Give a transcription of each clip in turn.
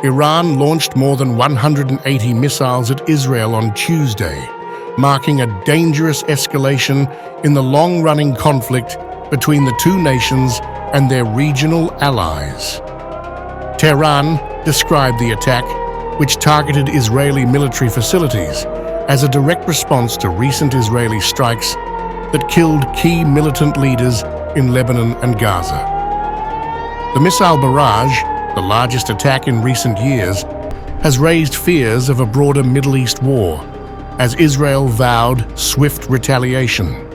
Iran launched more than 180 missiles at Israel on Tuesday, marking a dangerous escalation in the long-running conflict between the two nations and their regional allies. Tehran described the attack, which targeted Israeli military facilities, as a direct response to recent Israeli strikes that killed key militant leaders in Lebanon and Gaza. The missile barrage, the largest attack in recent years, has raised fears of a broader Middle East war, as Israel vowed swift retaliation.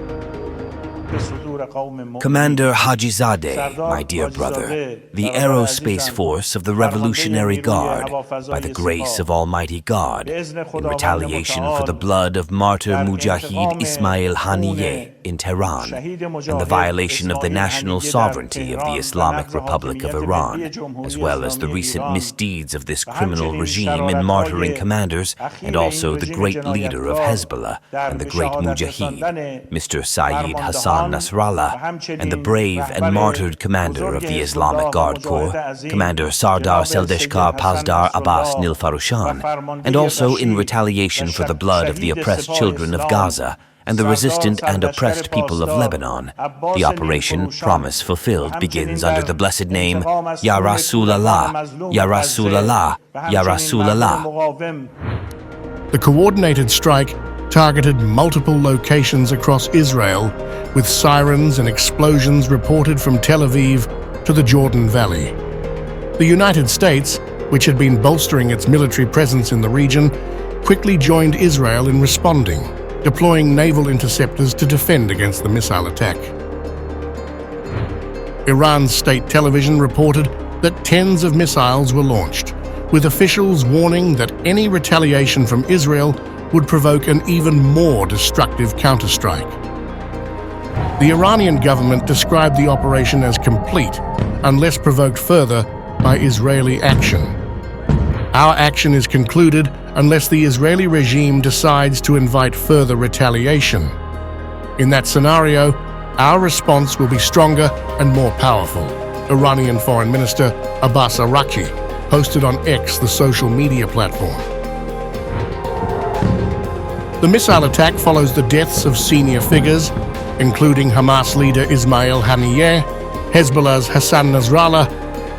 Commander Hajizadeh, my dear brother, the aerospace force of the Revolutionary Guard, by the grace of Almighty God, in retaliation for the blood of martyr Mujahid Ismail Haniyeh in Tehran, and the violation of the national sovereignty of the Islamic Republic of Iran, as well as the recent misdeeds of this criminal regime in martyring commanders, and also the great leader of Hezbollah and the great Mujahid, Mr. Saeed Hassan Nasrallah, and the brave and martyred commander of the Islamic Guard Corps, Commander Sardar Seldeshkar Pazdar Abbas Nilfarushan, and also in retaliation for the blood of the oppressed children of Gaza and the resistant and oppressed people of Lebanon. The operation, Promise Fulfilled, begins under the blessed name, Ya Rasulallah, Ya Rasulallah, Ya Rasulallah. The coordinated strike targeted multiple locations across Israel, with sirens and explosions reported from Tel Aviv to the Jordan Valley. The United States, which had been bolstering its military presence in the region, quickly joined Israel in responding, deploying naval interceptors to defend against the missile attack. Iran's state television reported that tens of missiles were launched, with officials warning that any retaliation from Israel would provoke an even more destructive counterstrike. The Iranian government described the operation as complete, unless provoked further by Israeli action. Our action is concluded unless the Israeli regime decides to invite further retaliation. In that scenario, our response will be stronger and more powerful, Iranian Foreign Minister Abbas Araghchi posted on X, the social media platform. The missile attack follows the deaths of senior figures, including Hamas leader Ismail Haniyeh, Hezbollah's Hassan Nasrallah,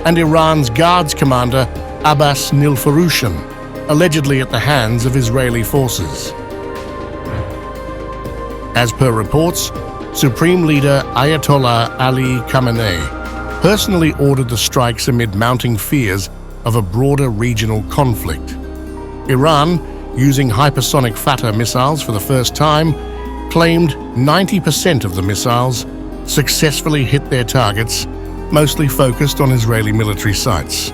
and Iran's Guards commander Abbas Nilfarushan, allegedly at the hands of Israeli forces. As per reports, Supreme Leader Ayatollah Ali Khamenei personally ordered the strikes amid mounting fears of a broader regional conflict. Iran, using hypersonic Fatah missiles for the first time, claimed 90% of the missiles successfully hit their targets, mostly focused on Israeli military sites.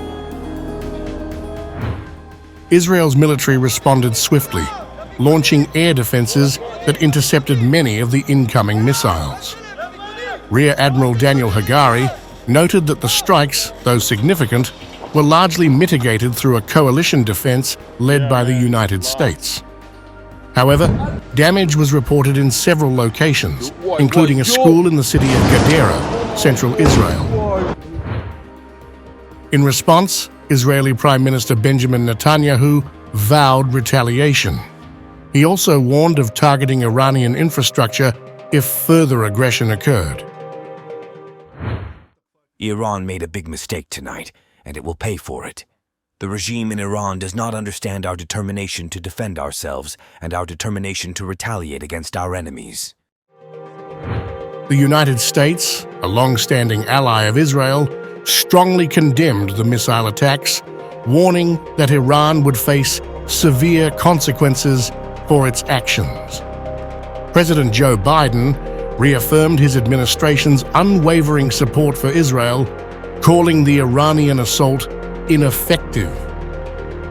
Israel's military responded swiftly, launching air defenses that intercepted many of the incoming missiles. Rear Admiral Daniel Hagari noted that the strikes, though significant, were largely mitigated through a coalition defense led by the United States. However, damage was reported in several locations, including a school in the city of Gadara, central Israel. In response, Israeli Prime Minister Benjamin Netanyahu vowed retaliation. He also warned of targeting Iranian infrastructure if further aggression occurred. Iran made a big mistake tonight, and it will pay for it. The regime in Iran does not understand our determination to defend ourselves and our determination to retaliate against our enemies. The United States, a long-standing ally of Israel, strongly condemned the missile attacks, warning that Iran would face severe consequences for its actions. President Joe Biden reaffirmed his administration's unwavering support for Israel, calling the Iranian assault ineffective.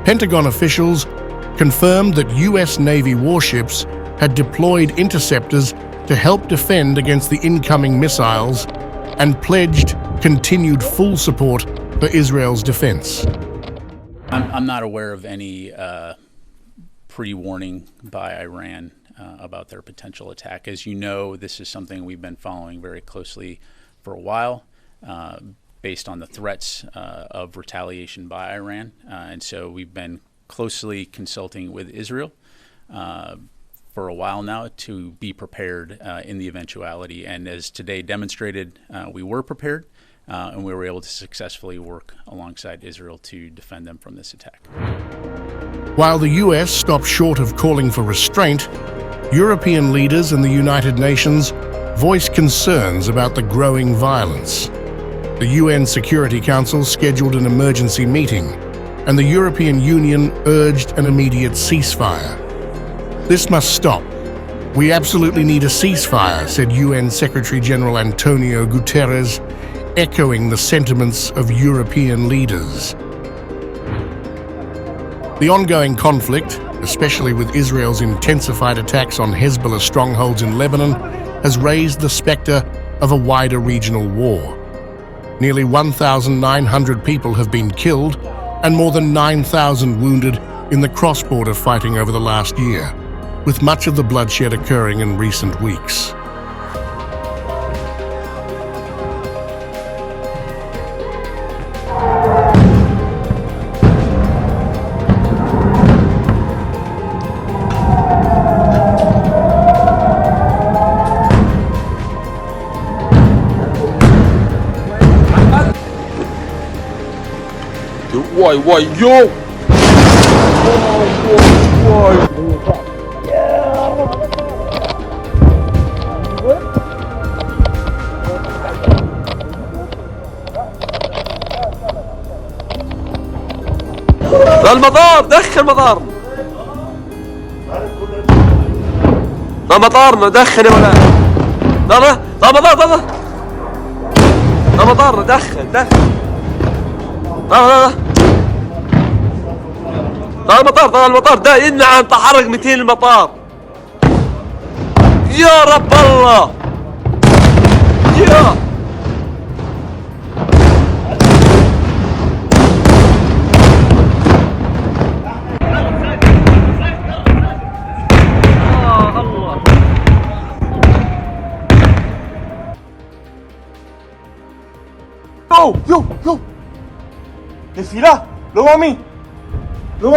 Pentagon officials confirmed that U.S. Navy warships had deployed interceptors to help defend against the incoming missiles and pledged continued full support for Israel's defense. I'm not aware of any pre-warning by Iran about their potential attack. As you know, this is something we've been following very closely for a while. based on the threats of retaliation by Iran. And so we've been closely consulting with Israel for a while now to be prepared in the eventuality. And as today demonstrated, we were prepared, and we were able to successfully work alongside Israel to defend them from this attack. While the US stopped short of calling for restraint, European leaders and the United Nations voiced concerns about the growing violence. The UN Security Council scheduled an emergency meeting, and the European Union urged an immediate ceasefire. This must stop. We absolutely need a ceasefire, said UN Secretary-General Antonio Guterres, echoing the sentiments of European leaders. The ongoing conflict, especially with Israel's intensified attacks on Hezbollah strongholds in Lebanon, has raised the specter of a wider regional war. Nearly 1,900 people have been killed and more than 9,000 wounded in the cross-border fighting over the last year, with much of the bloodshed occurring in recent weeks. Why, yo! Why? المطار دخل مطار ده مطارنا دخل يا ولاد ده مطار ده مطارنا دخل ده المطار ده ينعم تحرك 200 المطار يا رب الله يا Yo! Desfila, lo mami. Yo.